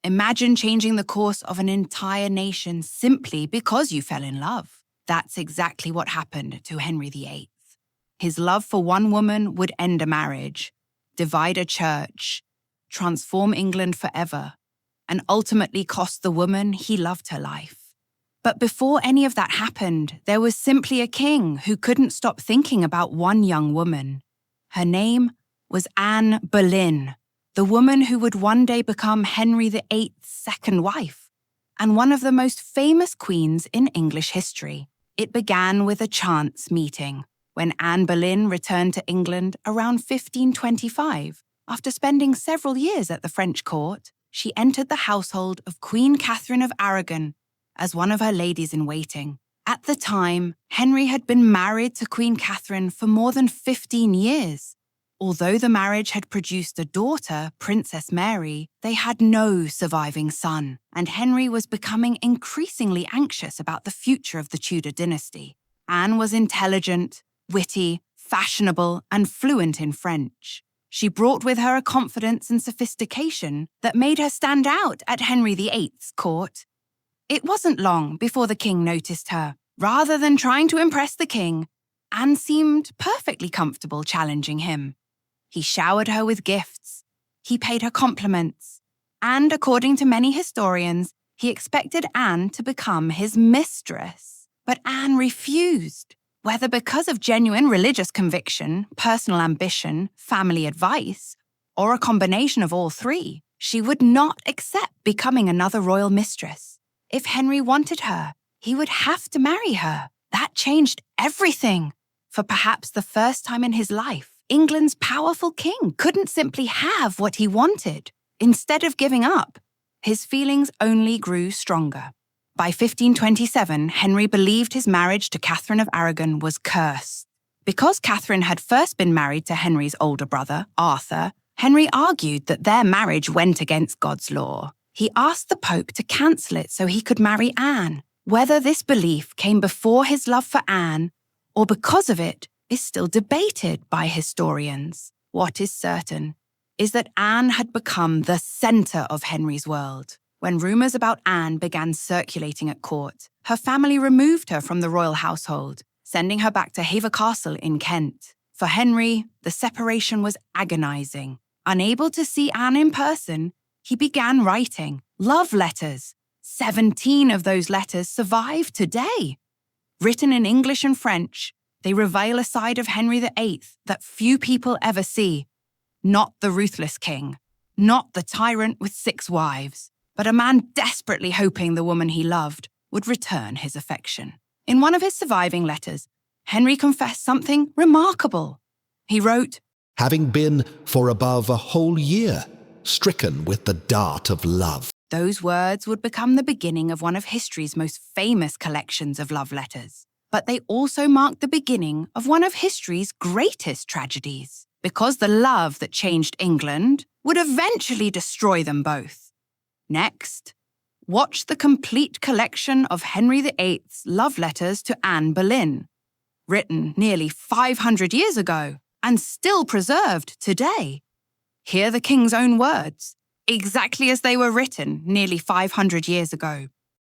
Imagine changing the course of an entire nation simply because you fell in love. That's exactly what happened to Henry VIII. His love for one woman would end a marriage, divide a church, transform England forever, and ultimately cost the woman he loved her life. But before any of that happened, there was simply a king who couldn't stop thinking about one young woman. Her name was Anne Boleyn, the woman who would one day become Henry VIII's second wife, and one of the most famous queens in English history. It began with a chance meeting, when Anne Boleyn returned to England around 1525. After spending several years at the French court, she entered the household of Queen Catherine of Aragon as one of her ladies-in-waiting. At the time, Henry had been married to Queen Catherine for more than 15 years. Although the marriage had produced a daughter, Princess Mary, they had no surviving son, and Henry was becoming increasingly anxious about the future of the Tudor dynasty. Anne was intelligent, witty, fashionable, and fluent in French. She brought with her a confidence and sophistication that made her stand out at Henry VIII's court. It wasn't long before the king noticed her. Rather than trying to impress the king, Anne seemed perfectly comfortable challenging him. He showered her with gifts. He paid her compliments. And according to many historians, he expected Anne to become his mistress. But Anne refused. Whether because of genuine religious conviction, personal ambition, family advice, or a combination of all three, she would not accept becoming another royal mistress. If Henry wanted her, he would have to marry her. That changed everything. For perhaps the first time in his life, England's powerful king couldn't simply have what he wanted. Instead of giving up, his feelings only grew stronger. By 1527, Henry believed his marriage to Catherine of Aragon was cursed. Because Catherine had first been married to Henry's older brother, Arthur, Henry argued that their marriage went against God's law. He asked the Pope to cancel it so he could marry Anne. Whether this belief came before his love for Anne or because of it is still debated by historians. What is certain is that Anne had become the center of Henry's world. When rumors about Anne began circulating at court, her family removed her from the royal household, sending her back to Hever Castle in Kent. For Henry, the separation was agonizing. Unable to see Anne in person, he began writing love letters. 17 of those letters survive today. Written in English and French, they reveal a side of Henry VIII that few people ever see. Not the ruthless king, not the tyrant with 6 wives, but a man desperately hoping the woman he loved would return his affection. In one of his surviving letters, Henry confessed something remarkable. He wrote, "Having been for above a whole year stricken with the dart of love." Those words would become the beginning of one of history's most famous collections of love letters. But they also marked the beginning of one of history's greatest tragedies, because the love that changed England would eventually destroy them both. Next, watch the complete collection of Henry VIII's love letters to Anne Boleyn, written nearly 500 years ago and still preserved today. Hear the king's own words, exactly as they were written nearly 500 years ago.